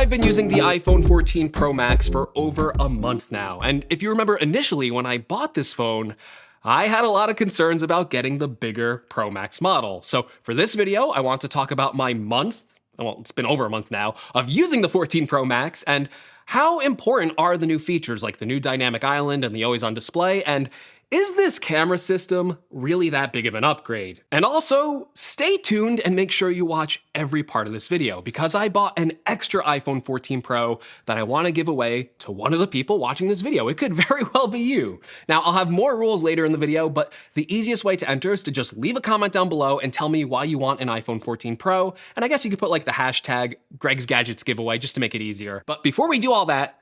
I've been using the iPhone 14 Pro Max for over a month now, and if you remember initially when I bought this phone, I had a lot of concerns about getting the bigger Pro Max model. So for this video, I want to talk about my well, it's been over a month now, of using the 14 Pro Max and how important are the new features like the new dynamic island and the always on display, and is this camera system really that big of an upgrade? And also, stay tuned and make sure you watch every part of this video because I bought an extra iPhone 14 Pro that I want to give away to one of the people watching this video. It could very well be you. Now, I'll have more rules later in the video, but the easiest way to enter is to just leave a comment down below and tell me why you want an iPhone 14 Pro. And I guess you could put like the hashtag Greg's Gadgets giveaway just to make it easier. But before we do all that,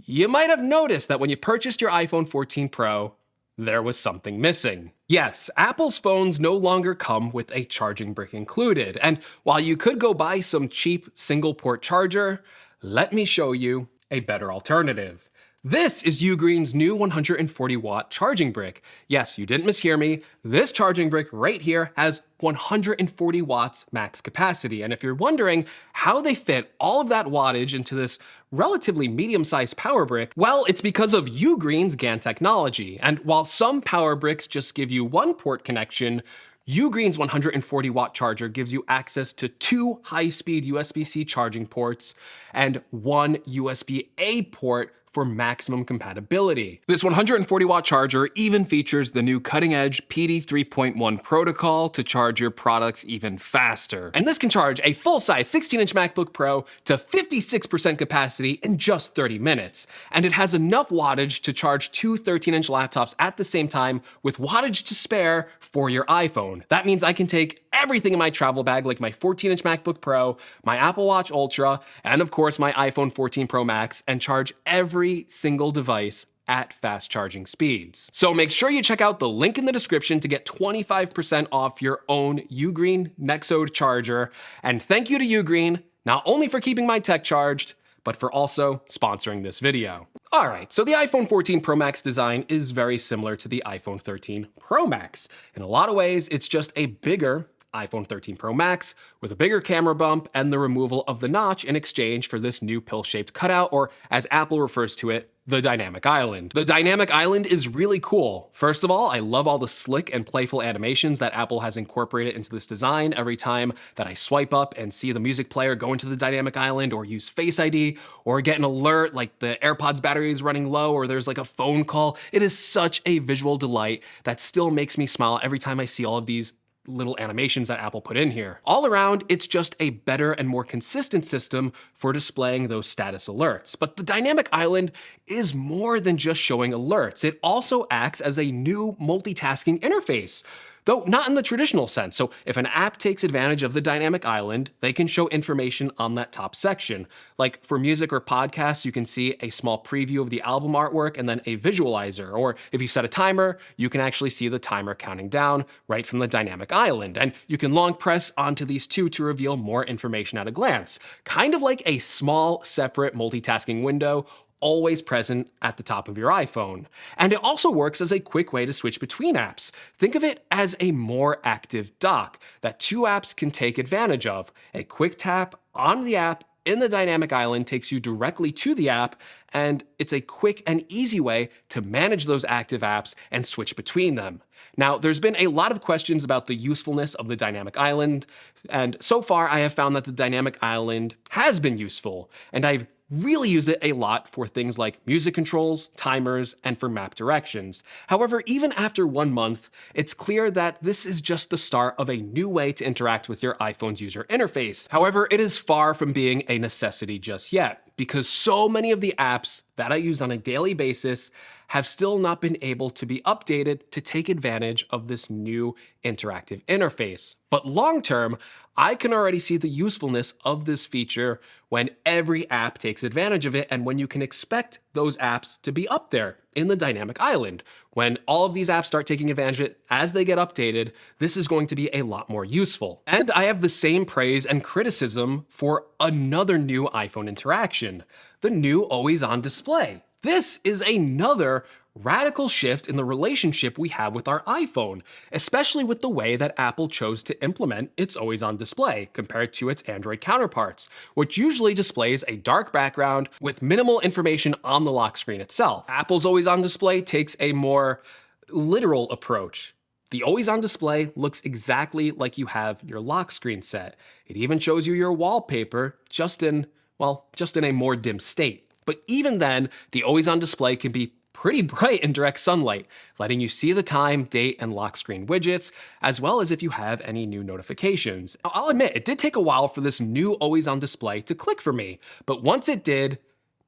you might have noticed that when you purchased your iPhone 14 Pro, there was something missing. Yes, Apple's phones no longer come with a charging brick included, and while you could go buy some cheap single-port charger, let me show you a better alternative. This is Ugreen's new 140-watt charging brick. Yes, you didn't mishear me. This charging brick right here has 140 watts max capacity, and if you're wondering how they fit all of that wattage into this relatively medium-sized power brick, well, it's because of Ugreen's GaN technology. And while some power bricks just give you one port connection, Ugreen's 140-watt charger gives you access to 2 high-speed USB-C charging ports and 1 USB-A port for maximum compatibility. This 140-watt charger even features the new cutting-edge PD 3.1 protocol to charge your products even faster. And this can charge a full-size 16-inch MacBook Pro to 56% capacity in just 30 minutes. And it has enough wattage to charge 2 13-inch laptops at the same time with wattage to spare for your iPhone. That means I can take everything in my travel bag like my 14-inch MacBook Pro, my Apple Watch Ultra, and of course my iPhone 14 Pro Max and charge every single device at fast charging speeds. So make sure you check out the link in the description to get 25% off your own Ugreen Nexode charger. And thank you to Ugreen, not only for keeping my tech charged, but for also sponsoring this video. All right, so the iPhone 14 Pro Max design is very similar to the iPhone 13 Pro Max. In a lot of ways, it's just a bigger iPhone 13 Pro Max with a bigger camera bump and the removal of the notch in exchange for this new pill-shaped cutout, or as Apple refers to it, the dynamic island. The dynamic island is really cool. First of all, I love all the slick and playful animations that Apple has incorporated into this design. Every time that I swipe up and see the music player go into the dynamic island or use Face ID or get an alert like the AirPods battery is running low or there's like a phone call, it is such a visual delight that still makes me smile every time I see all of these little animations that Apple put in here. All around, it's just a better and more consistent system for displaying those status alerts. But the dynamic island is more than just showing alerts. It also acts as a new multitasking interface, though not in the traditional sense. So if an app takes advantage of the dynamic island, they can show information on that top section. Like for music or podcasts, you can see a small preview of the album artwork and then a visualizer. Or if you set a timer, you can actually see the timer counting down right from the dynamic island. And you can long press onto these two to reveal more information at a glance. Kind of like a small, separate multitasking window always present at the top of your iPhone. And it also works as a quick way to switch between apps. Think of it as a more active dock that 2 apps can take advantage of. A quick tap on the app in the dynamic island takes you directly to the app, and it's a quick and easy way to manage those active apps and switch between them. Now, there's been a lot of questions about the usefulness of the dynamic island, and so far I have found that the dynamic island has been useful, and I've really used it a lot for things like music controls, timers, and for map directions. However, even after 1 month, it's clear that this is just the start of a new way to interact with your iPhone's user interface. However, it is far from being a necessity just yet, because so many of the apps that I use on a daily basis have still not been able to be updated to take advantage of this new interactive interface. But long term, I can already see the usefulness of this feature when every app takes advantage of it and when you can expect those apps to be up there in the dynamic island. When all of these apps start taking advantage of it as they get updated, this is going to be a lot more useful. And I have the same praise and criticism for another new iPhone interaction, the new always on display. This is another radical shift in the relationship we have with our iPhone, especially with the way that Apple chose to implement its always on display compared to its Android counterparts, which usually displays a dark background with minimal information on the lock screen itself. Apple's always on display takes a more literal approach. The always on display looks exactly like you have your lock screen set. It even shows you your wallpaper just in a more dim state. But even then, the always on display can be pretty bright in direct sunlight, letting you see the time, date, and lock screen widgets, as well as if you have any new notifications. Now, I'll admit, it did take a while for this new always on display to click for me, but once it did,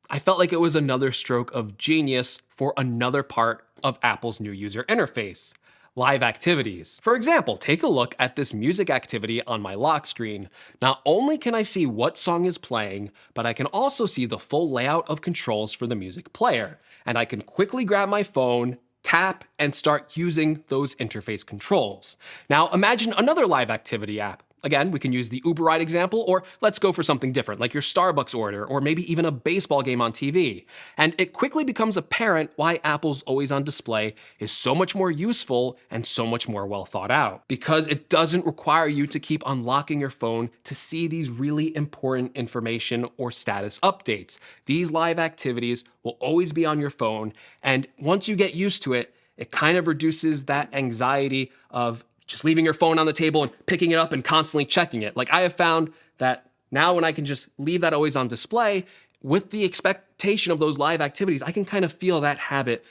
I felt like it was another stroke of genius for another part of Apple's new user interface. Live activities. For example, take a look at this music activity on my lock screen. Not only can I see what song is playing, but I can also see the full layout of controls for the music player. And I can quickly grab my phone, tap, and start using those interface controls. Now imagine another live activity app. Again, we can use the Uber ride example, or let's go for something different, like your Starbucks order, or maybe even a baseball game on TV. And it quickly becomes apparent why Apple's always on display is so much more useful and so much more well thought out. Because it doesn't require you to keep unlocking your phone to see these really important information or status updates. These live activities will always be on your phone, and once you get used to it, it kind of reduces that anxiety of just leaving your phone on the table and picking it up and constantly checking it. Like, I have found that now when I can just leave that always on display, with the expectation of those live activities, I can kind of feel that habit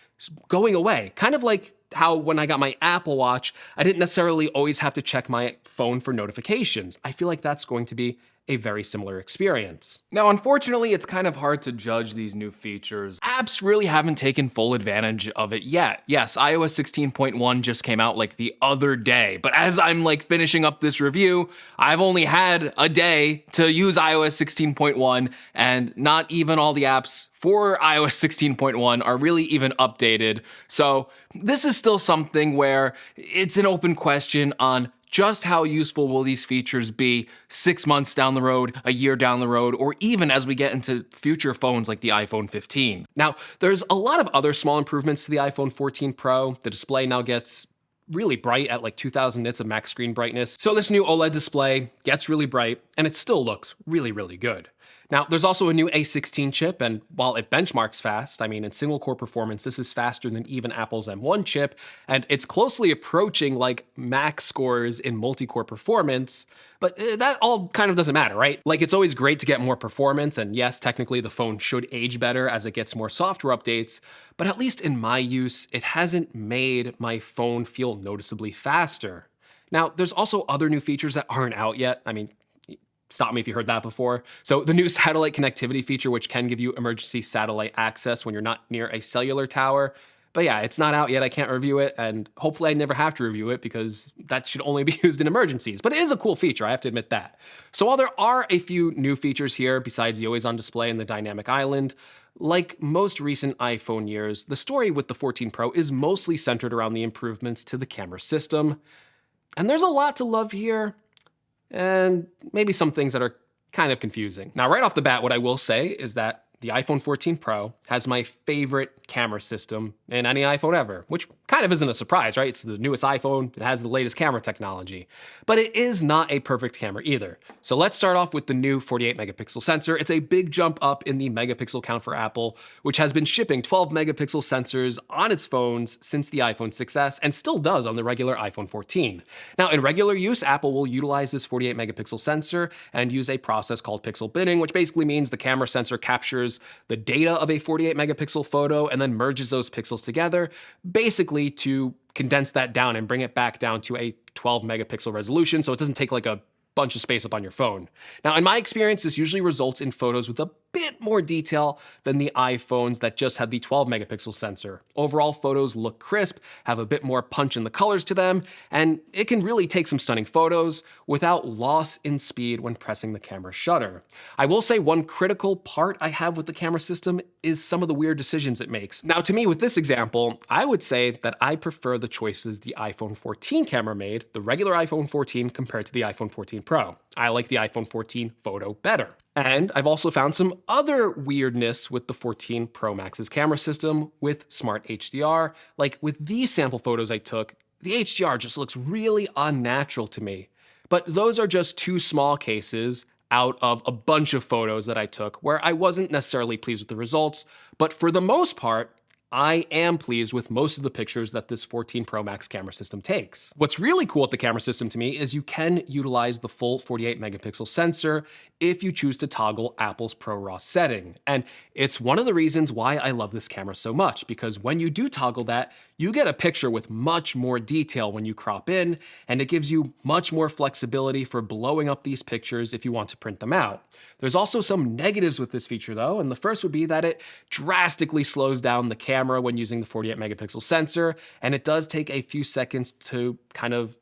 going away. Kind of like how when I got my Apple Watch, I didn't necessarily always have to check my phone for notifications. I feel like that's going to be a very similar experience. Now, unfortunately, it's kind of hard to judge these new features. Apps really haven't taken full advantage of it yet. Yes, iOS 16.1 just came out like the other day, but as I'm like finishing up this review, I've only had a day to use iOS 16.1, and not even all the apps for iOS 16.1 are really even updated. So this is still something where it's an open question on just how useful will these features be 6 months down the road, a year down the road, or even as we get into future phones like the iPhone 15. Now, there's a lot of other small improvements to the iPhone 14 Pro. The display now gets really bright at like 2000 nits of max screen brightness. So this new OLED display gets really bright, and it still looks really, really good. Now, there's also a new A16 chip, and while it benchmarks fast, I mean, in single core performance, this is faster than even Apple's M1 chip, and it's closely approaching like max scores in multi-core performance, but that all kind of doesn't matter, right? Like, it's always great to get more performance, and yes, technically the phone should age better as it gets more software updates, but at least in my use, it hasn't made my phone feel noticeably faster. Now, there's also other new features that aren't out yet. I mean, stop me if you heard that before. So the new satellite connectivity feature, which can give you emergency satellite access when you're not near a cellular tower. But yeah, it's not out yet. I can't review it, and hopefully I never have to review it because that should only be used in emergencies. But it is a cool feature, I have to admit that. So while there are a few new features here besides the always on display and the dynamic island, like most recent iPhone years, the story with the 14 Pro is mostly centered around the improvements to the camera system. And there's a lot to love here, and maybe some things that are kind of confusing. Now, right off the bat, what I will say is that the iPhone 14 Pro has my favorite camera system in any iPhone ever, which kind of isn't a surprise, right? It's the newest iPhone, it has the latest camera technology, but it is not a perfect camera either. So let's start off with the new 48 megapixel sensor. It's a big jump up in the megapixel count for Apple, which has been shipping 12 megapixel sensors on its phones since the iPhone 6S and still does on the regular iPhone 14. Now, in regular use, Apple will utilize this 48 megapixel sensor and use a process called pixel binning, which basically means the camera sensor captures the data of a 48 megapixel photo and then merges those pixels together, basically to condense that down and bring it back down to a 12 megapixel resolution so it doesn't take like a bunch of space up on your phone. Now, in my experience, this usually results in photos with a bit more detail than the iPhones that just had the 12 megapixel sensor. Overall, photos look crisp, have a bit more punch in the colors to them, and it can really take some stunning photos without loss in speed when pressing the camera shutter. I will say one critical part I have with the camera system is some of the weird decisions it makes. Now, to me, with this example, I would say that I prefer the choices the iPhone 14 camera made, the regular iPhone 14 compared to the iPhone 14 Pro. I like the iPhone 14 photo better. And I've also found some other weirdness with the 14 Pro Max's camera system with smart HDR. Like with these sample photos I took, the HDR just looks really unnatural to me. But those are just two small cases out of a bunch of photos that I took where I wasn't necessarily pleased with the results, but for the most part, I am pleased with most of the pictures that this 14 Pro Max camera system takes. What's really cool with the camera system to me is you can utilize the full 48 megapixel sensor if you choose to toggle Apple's ProRAW setting. And it's one of the reasons why I love this camera so much, because when you do toggle that, you get a picture with much more detail when you crop in, and it gives you much more flexibility for blowing up these pictures if you want to print them out. There's also some negatives with this feature though, and the first would be that it drastically slows down the camera when using the 48 megapixel sensor, and it does take a few seconds to kind of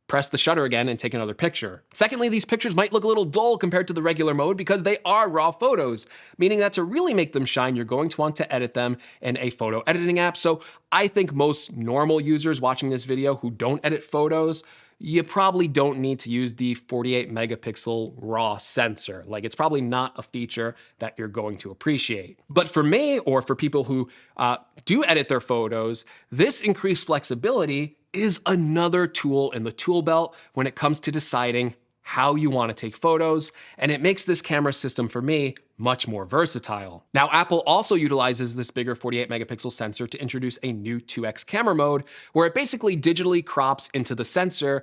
press the shutter again and take another picture. Secondly, these pictures might look a little dull compared to the regular mode because they are raw photos, meaning that to really make them shine, you're going to want to edit them in a photo editing app. So I think most normal users watching this video who don't edit photos, you probably don't need to use the 48 megapixel raw sensor. Like, it's probably not a feature that you're going to appreciate. But for me, or for people who do edit their photos, this increased flexibility is another tool in the tool belt when it comes to deciding how you want to take photos, and it makes this camera system for me much more versatile. Now, Apple also utilizes this bigger 48 megapixel sensor to introduce a new 2x camera mode, where it basically digitally crops into the sensor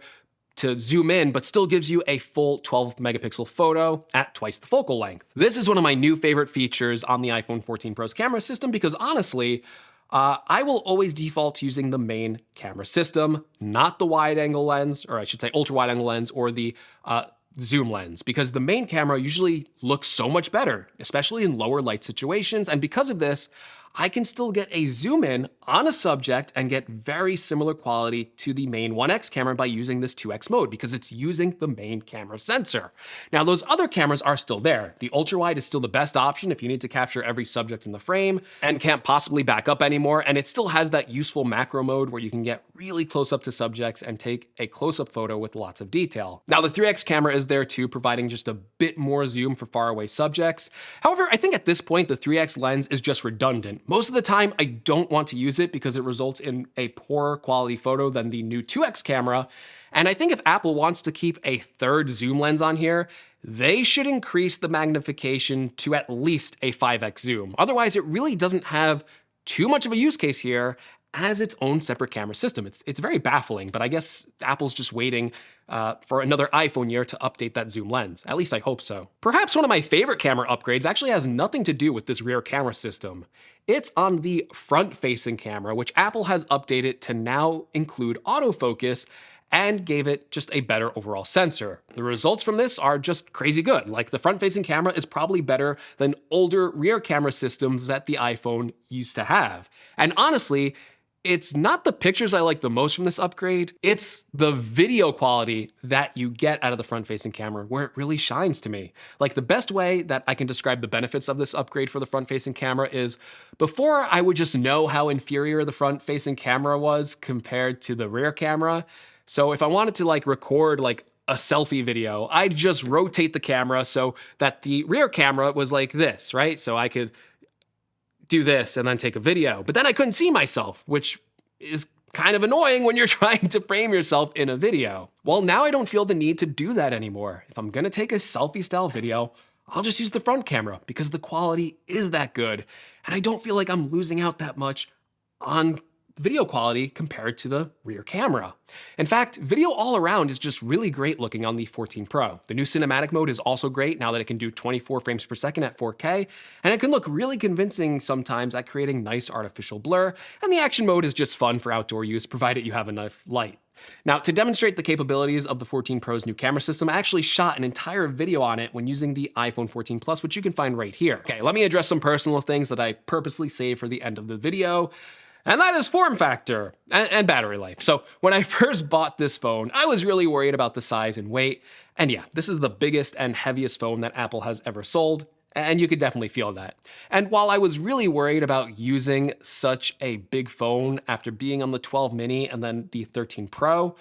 to zoom in, but still gives you a full 12 megapixel photo at twice the focal length. This is one of my new favorite features on the iPhone 14 Pro's camera system because honestly, I will always default to using the main camera system, not the wide angle lens, or I should say ultra wide angle lens, or the zoom lens, because the main camera usually looks so much better, especially in lower light situations. And because of this, I can still get a zoom in on a subject and get very similar quality to the main 1x camera by using this 2x mode because it's using the main camera sensor. Now, those other cameras are still there. The ultra wide is still the best option if you need to capture every subject in the frame and can't possibly back up anymore. And it still has that useful macro mode where you can get really close up to subjects and take a close-up photo with lots of detail. Now, the 3x camera is there too, providing just a bit more zoom for far away subjects. However, I think at this point, the 3x lens is just redundant. Most of the time, I don't want to use it because it results in a poorer quality photo than the new 2x camera. And I think if Apple wants to keep a third zoom lens on here, they should increase the magnification to at least a 5x zoom. Otherwise, it really doesn't have too much of a use case here as its own separate camera system. It's very baffling, but I guess Apple's just waiting for another iPhone year to update that zoom lens. At least I hope so. Perhaps one of my favorite camera upgrades actually has nothing to do with this rear camera system. It's on the front-facing camera, which Apple has updated to now include autofocus and gave it just a better overall sensor. The results from this are just crazy good. Like, the front-facing camera is probably better than older rear camera systems that the iPhone used to have. And honestly, it's not the pictures I like the most from this upgrade, it's the video quality that you get out of the front-facing camera where it really shines to me. Like, the best way that I can describe the benefits of this upgrade for the front-facing camera is, before I would just know how inferior the front-facing camera was compared to the rear camera. So if I wanted to record a selfie video, I'd just rotate the camera so that the rear camera was like this, right? So I could do this and then take a video, but then I couldn't see myself, which is kind of annoying when you're trying to frame yourself in a video. Well, now I don't feel the need to do that anymore. If I'm gonna take a selfie style video, I'll just use the front camera because the quality is that good. And I don't feel like I'm losing out that much on video quality compared to the rear camera. In fact, video all around is just really great looking on the 14 Pro. The new cinematic mode is also great now that it can do 24 frames per second at 4K, and it can look really convincing sometimes at creating nice artificial blur, and the action mode is just fun for outdoor use provided you have enough light. Now, to demonstrate the capabilities of the 14 Pro's new camera system, I actually shot an entire video on it when using the iPhone 14 Plus, which you can find right here. Okay, let me address some personal things that I purposely saved for the end of the video. And that is form factor and battery life. So when I first bought this phone, I was really worried about the size and weight. And yeah, this is the biggest and heaviest phone that Apple has ever sold. And you could definitely feel that. And while I was really worried about using such a big phone after being on the 12 mini and then the 13 Pro,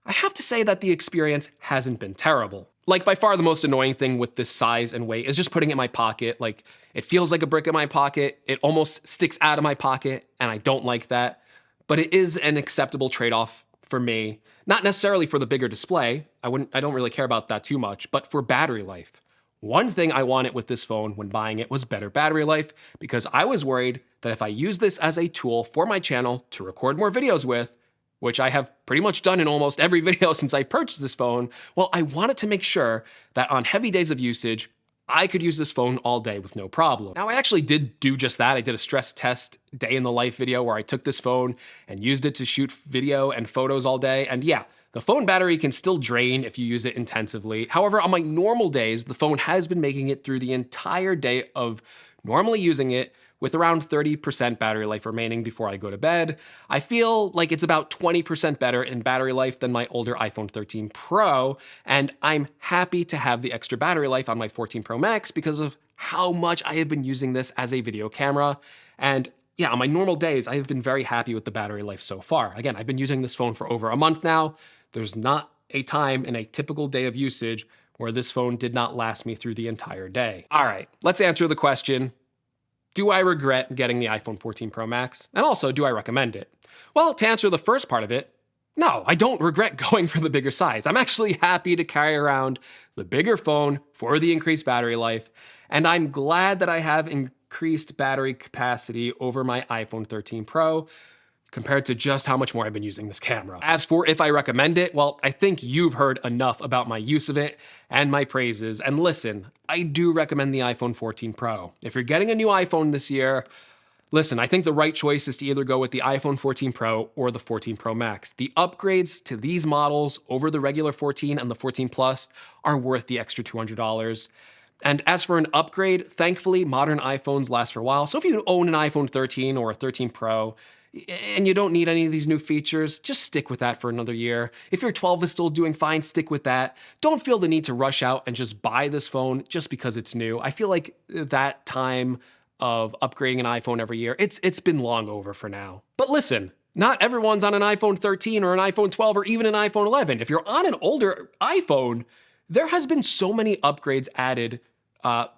I have to say that the experience hasn't been terrible. Like, by far the most annoying thing with this size and weight is just putting it in my pocket. Like, it feels like a brick in my pocket. It almost sticks out of my pocket, and I don't like that. But it is an acceptable trade-off for me. Not necessarily for the bigger display. I don't really care about that too much, but for battery life. One thing I wanted with this phone when buying it was better battery life, because I was worried that if I use this as a tool for my channel to record more videos with, which I have pretty much done in almost every video since I purchased this phone, well, I wanted to make sure that on heavy days of usage, I could use this phone all day with no problem. Now, I actually did do just that. I did a stress test day in the life video where I took this phone and used it to shoot video and photos all day. And yeah, the phone battery can still drain if you use it intensively. However, on my normal days, the phone has been making it through the entire day of normally using it with around 30% battery life remaining before I go to bed. I feel like it's about 20% better in battery life than my older iPhone 13 Pro, and I'm happy to have the extra battery life on my 14 Pro Max because of how much I have been using this as a video camera. And yeah, on my normal days, I have been very happy with the battery life so far. Again, I've been using this phone for over a month now. There's not a time in a typical day of usage where this phone did not last me through the entire day. All right, let's answer the question. Do I regret getting the iPhone 14 Pro Max? And also, do I recommend it? Well, to answer the first part of it, no, I don't regret going for the bigger size. I'm actually happy to carry around the bigger phone for the increased battery life, and I'm glad that I have increased battery capacity over my iPhone 13 Pro compared to just how much more I've been using this camera. As for if I recommend it, well, I think you've heard enough about my use of it and my praises. And listen, I do recommend the iPhone 14 Pro. If you're getting a new iPhone this year, listen, I think the right choice is to either go with the iPhone 14 Pro or the 14 Pro Max. The upgrades to these models over the regular 14 and the 14 Plus are worth the extra $200. And as for an upgrade, thankfully, modern iPhones last for a while. So if you own an iPhone 13 or a 13 Pro, and you don't need any of these new features, just stick with that for another year. If your 12 is still doing fine, stick with that. Don't feel the need to rush out and just buy this phone just because it's new. I feel like that time of upgrading an iPhone every year, it's been long over for now. But listen, not everyone's on an iPhone 13 or an iPhone 12 or even an iPhone 11. If you're on an older iPhone, there has been so many upgrades added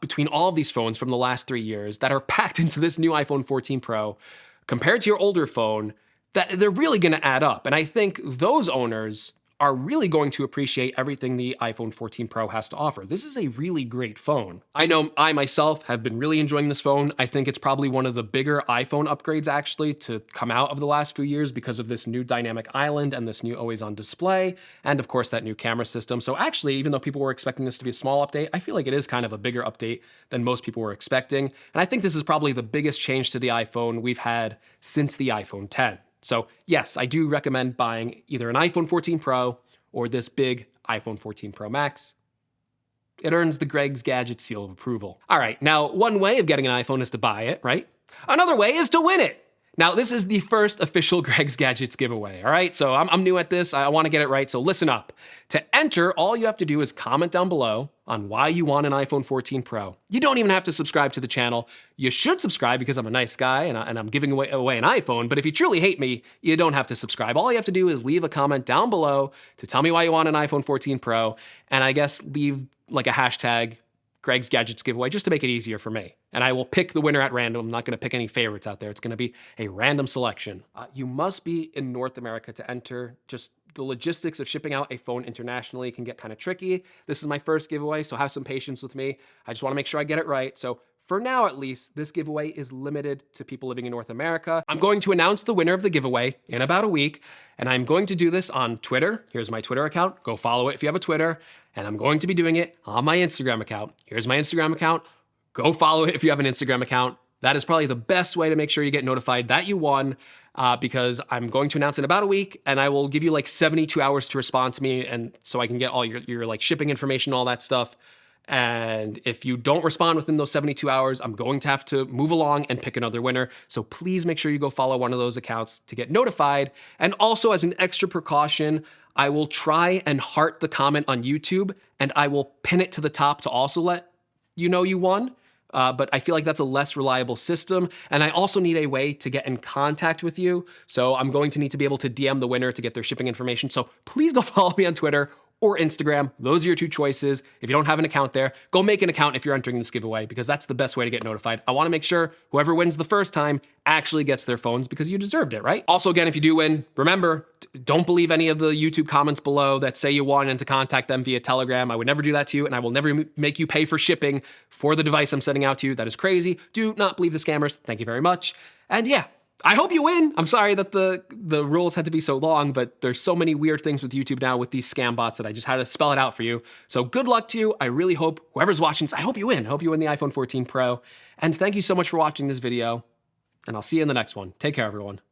between all of these phones from the last 3 years that are packed into this new iPhone 14 Pro compared to your older phone, that they're really gonna add up. And I think those owners are really going to appreciate everything the iPhone 14 Pro has to offer. This is a really great phone. I know I myself have been really enjoying this phone. I think it's probably one of the bigger iPhone upgrades actually to come out of the last few years because of this new dynamic island and this new always-on display, and of course that new camera system. So actually, even though people were expecting this to be a small update, I feel like it is kind of a bigger update than most people were expecting. And I think this is probably the biggest change to the iPhone we've had since the iPhone 10. So yes, I do recommend buying either an iPhone 14 Pro or this big iPhone 14 Pro Max. It earns the Greg's Gadget seal of approval. All right, now one way of getting an iPhone is to buy it, right? Another way is to win it. Now, this is the first official Greg's Gadgets giveaway, all right? So I'm new at this, I wanna get it right, so listen up. To enter, all you have to do is comment down below on why you want an iPhone 14 Pro. You don't even have to subscribe to the channel. You should subscribe because I'm a nice guy and I'm giving away an iPhone, but if you truly hate me, you don't have to subscribe. All you have to do is leave a comment down below to tell me why you want an iPhone 14 Pro, and I guess leave like a hashtag Greg's Gadgets giveaway just to make it easier for me. And I will pick the winner at random. I'm not gonna pick any favorites out there. It's gonna be a random selection. You must be in North America to enter. Just the logistics of shipping out a phone internationally can get kind of tricky. This is my first giveaway, so have some patience with me. I just wanna make sure I get it right. So for now, at least, this giveaway is limited to people living in North America. I'm going to announce the winner of the giveaway in about a week, and I'm going to do this on Twitter. Here's my Twitter account. Go follow it if you have a Twitter. And I'm going to be doing it on my Instagram account. Here's my Instagram account. Go follow it if you have an Instagram account. That is probably the best way to make sure you get notified that you won, because I'm going to announce in about a week, and I will give you like 72 hours to respond to me, and so I can get all your like shipping information, all that stuff. And if you don't respond within those 72 hours, I'm going to have to move along and pick another winner. So please make sure you go follow one of those accounts to get notified. And also, as an extra precaution, I will try and heart the comment on YouTube, and I will pin it to the top to also let you know you won. But I feel like that's a less reliable system. And I also need a way to get in contact with you. So I'm going to need to be able to DM the winner to get their shipping information. So please go follow me on Twitter or Instagram. Those are your two choices. If you don't have an account there, go make an account if you're entering this giveaway, because that's the best way to get notified. I want to make sure whoever wins the first time actually gets their phones because you deserved it, right? Also, again, if you do win, remember, don't believe any of the YouTube comments below that say you wanted to contact them via Telegram. I would never do that to you, and I will never make you pay for shipping for the device I'm sending out to you. That is crazy. Do not believe the scammers. Thank you very much. And yeah, I hope you win. I'm sorry that the rules had to be so long, but there's so many weird things with YouTube now with these scam bots that I just had to spell it out for you. So good luck to you. I really hope whoever's watching this, I hope you win. I hope you win the iPhone 14 Pro. And thank you so much for watching this video, and I'll see you in the next one. Take care, everyone.